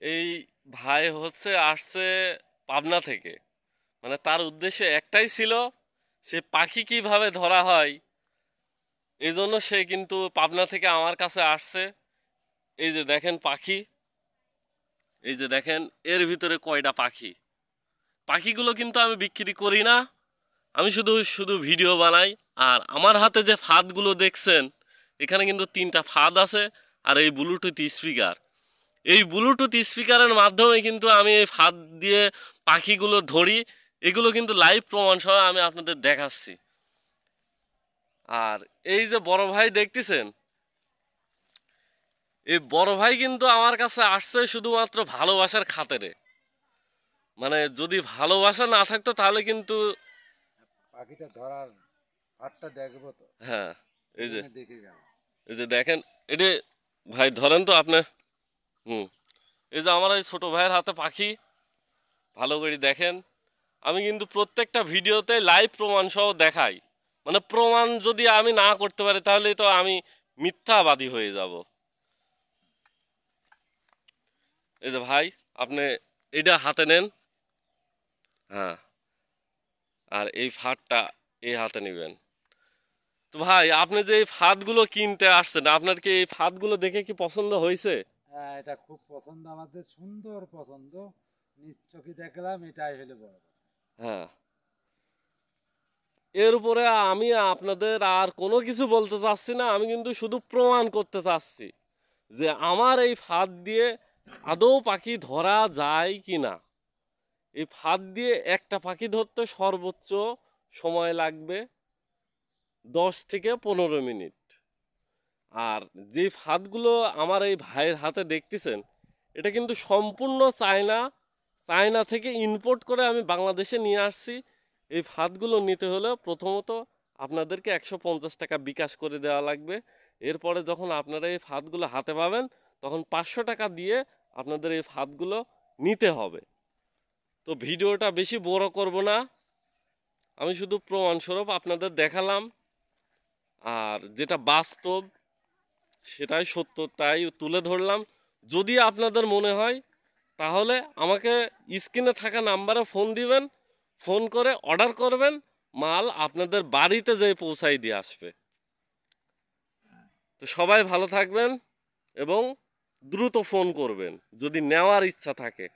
এই ভাই হচ্ছে আসছে পাবনা থেকে, মানে তার উদ্দেশ্য একটাই ছিল, সে পাখি কিভাবে ধরা হয় এই জন্য সে কিন্তু পাবনা থেকে আমার কাছে আসছে। এই যে দেখেন পাখি, এই যে দেখেন এর ভিতরে কয়টা পাখি। পাখিগুলো কিন্তু আমি বিক্রি করি না, আমি শুধু শুধু ভিডিও বানাই। আর আমার হাতে যে ফাঁদগুলো দেখছেন, এখানে কিন্তু 3টা ফাঁদ আছে আর এই ব্লুটুথ স্পিকার। এই ব্লুটুথ স্পিকারের মাধ্যমে কিন্তু আমি এই ফাঁদ দিয়ে পাখিগুলো ধরি। এগুলো কিন্তু লাইভ প্রমাণ সহ আমি আপনাদের দেখাচ্ছি। আর এই যে বড় ভাই দেখতেছেন, এই বড় ভাই কিন্তু আমার কাছে আসছে শুধুমাত্র ভালোবাসার খাতিরে। মানে যদি ভালোবাসা না থাকতো তাহলে কিন্তু পাখিটা ধরার হাতটা দেখবো তো, হ্যাঁ, এই এই যে জন্য দেখে গেল। এই যে দেখেন, এটা ভাই ধরেন তো আপনি। হুম, এই যে আমার এই ছোট ভাইয়ের হাতে পাখি, ভালো করে দেখেন। আমি কিন্তু প্রত্যেকটা ভিডিওতে লাইভ প্রমাণ সহ দেখাই। মানে প্রমাণ যদি আমি না করতে পারি তাহলে তো আমি মিথ্যাবাদী হয়ে যাব। এই যে ভাই, আপনি এটা হাতে নেন। হ্যাঁ, আর এই ফাঁদটা এই হাতে নেবেন। তো ভাই, আপনি যে এই ফাঁদগুলো কিনতে আসছেন, আপনার কি এই ফাঁদগুলো দেখে কি পছন্দ হয়েছে? হ্যাঁ, এটা খুব পছন্দ, আমাদের সুন্দর পছন্দ। নিজ চোখে দেখলাম, এটাই হলো বড় কথা। হ্যাঁ, এর উপরে আমি আপনাদের আর কোনো কিছু বলতে চাচ্ছি না, আমি কিন্তু শুধু প্রমাণ করতে চাচ্ছি যে আমার এই ফাঁদ দিয়ে আদৌ পাখি ধরা যায় কি না। এই ফাঁদ দিয়ে একটা পাখি ধরতে সর্বোচ্চ সময় লাগবে 10 থেকে 15 মিনিট। আর যে ফাঁদগুলো আমার এই ভাইয়ের হাতে দেখতেছেন, এটা কিন্তু সম্পূর্ণ চায়না, চায়না থেকে ইম্পোর্ট করে আমি বাংলাদেশে নিয়ে আসছি। এই ফাঁদগুলো নিতে হলে প্রথমত আপনাদেরকে 150 টাকা বিকাশ করে দেওয়া লাগবে। এরপরে যখন আপনারা এই ফাঁদগুলো হাতে পাবেন, তখন 500 টাকা দিয়ে আপনাদের এই ফাঁদগুলো নিতে হবে। তো ভিডিওটা বেশি বড় করব না, আমি শুধু প্রমাণস্বরূপ আপনাদের দেখালাম। আর যেটা বাস্তব সেটাই সত্যটাই তুলে ধরলাম। যদি আপনাদের মনে হয় তাহলে আমাকে স্ক্রিনে থাকা নাম্বারে ফোন দিবেন, ফোন করে অর্ডার করবেন, মাল আপনাদের বাড়িতে যেয়ে পৌঁছাই দিয়ে আসবে। তো সবাই ভালো থাকবেন এবং দ্রুত ফোন করবেন যদি নেওয়ার ইচ্ছা থাকে।